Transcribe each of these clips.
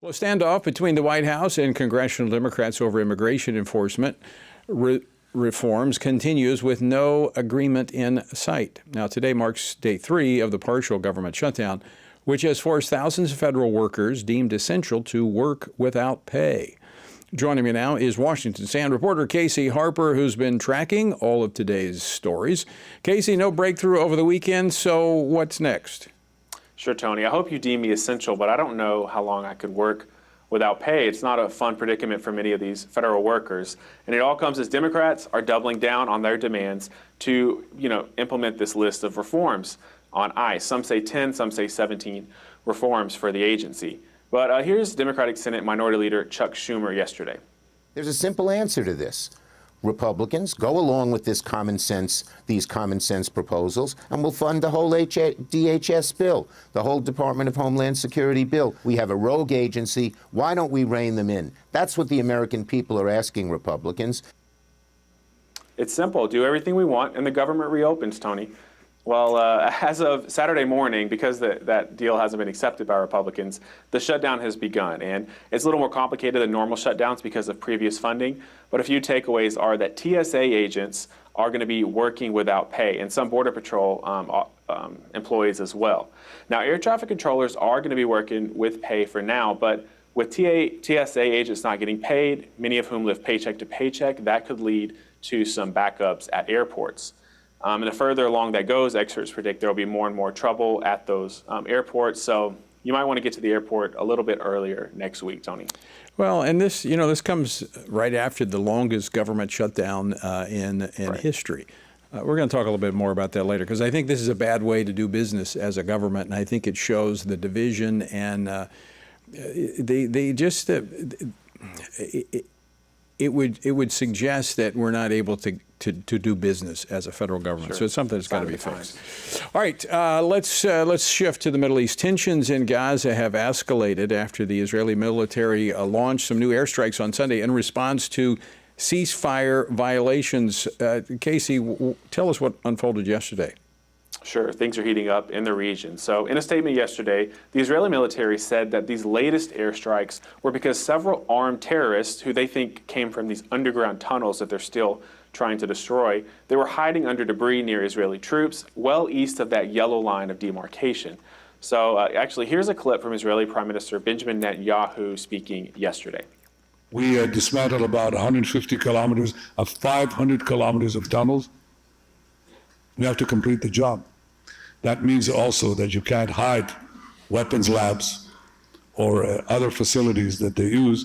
Well, a standoff between the White House and congressional Democrats over immigration enforcement reforms continues with no agreement in sight. Now, today marks day 3 of the partial government shutdown, which has forced thousands of federal workers deemed essential to work without pay. Joining me now is Washington Stand reporter Casey Harper, who's been tracking all of today's stories. Casey, no breakthrough over the weekend, so what's next? Sure, Tony. I hope you deem me essential, but I don't know how long I could work without pay. It's not a fun predicament for many of these federal workers. And it all comes as Democrats are doubling down on their demands to, implement this list of reforms on ICE. Some say 10, some say 17 reforms for the agency. But here's Democratic Senate Minority Leader Chuck Schumer yesterday. There's a simple answer to this. Republicans, go along with these common sense proposals, and we'll fund the whole DHS bill, the whole Department of Homeland Security bill. We have a rogue agency. Why don't we rein them in? That's what the American people are asking Republicans. It's simple. Do everything we want, and the government reopens, Tony. Well, as of Saturday morning, because that deal hasn't been accepted by Republicans, the shutdown has begun. And it's a little more complicated than normal shutdowns because of previous funding. But a few takeaways are that TSA agents are going to be working without pay, and some Border Patrol employees as well. Now, air traffic controllers are going to be working with pay for now, but with TSA agents not getting paid, many of whom live paycheck to paycheck, that could lead to some backups at airports. And the further along that goes, experts predict there will be more and more trouble at those airports. So you might want to get to the airport a little bit earlier next week, Tony. Well, and this comes right after the longest government shutdown in history. We're going to talk a little bit more about that later, because I think this is a bad way to do business as a government, and I think it shows the division and it would suggest that we're not able to do business as a federal government. Sure. So it's something that's got to be fixed. All right, let's shift to the Middle East. Tensions in Gaza have escalated after the Israeli military launched some new airstrikes on Sunday in response to ceasefire violations. Casey, tell us what unfolded yesterday. Sure, things are heating up in the region. So in a statement yesterday, the Israeli military said that these latest airstrikes were because several armed terrorists, who they think came from these underground tunnels that they're still trying to destroy, they were hiding under debris near Israeli troops, well east of that yellow line of demarcation. So actually, here's a clip from Israeli Prime Minister Benjamin Netanyahu speaking yesterday. We dismantled about 150 kilometers of 500 kilometers of tunnels. We have to complete the job. That means also that you can't hide weapons labs or other facilities that they use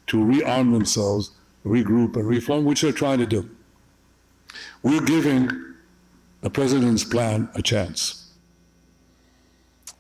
to rearm themselves, regroup and reform, which they're trying to do. We're giving the president's plan a chance.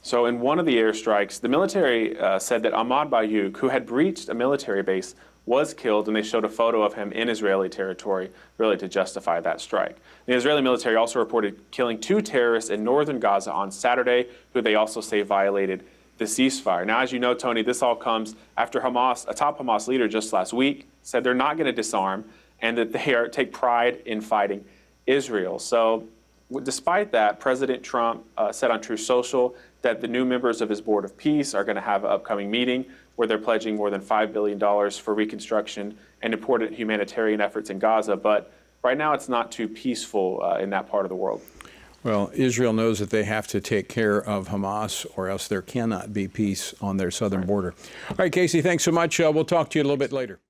So in one of the airstrikes, the military said that Ahmad Bayouk, who had breached a military base, was killed, and they showed a photo of him in Israeli territory, really to justify that strike. The Israeli military also reported killing 2 terrorists in northern Gaza on Saturday, who they also say violated the ceasefire. Now, as you know, Tony, this all comes after Hamas, a top Hamas leader just last week, said they're not going to disarm and that they take pride in fighting Israel. So despite that, President Trump said on Truth Social that the new members of his Board of Peace are going to have an upcoming meeting where they're pledging more than $5 billion for reconstruction and important humanitarian efforts in Gaza. But right now, it's not too peaceful in that part of the world. Well, Israel knows that they have to take care of Hamas, or else there cannot be peace on their southern border. All right, Casey, thanks so much. We'll talk to you a little bit later.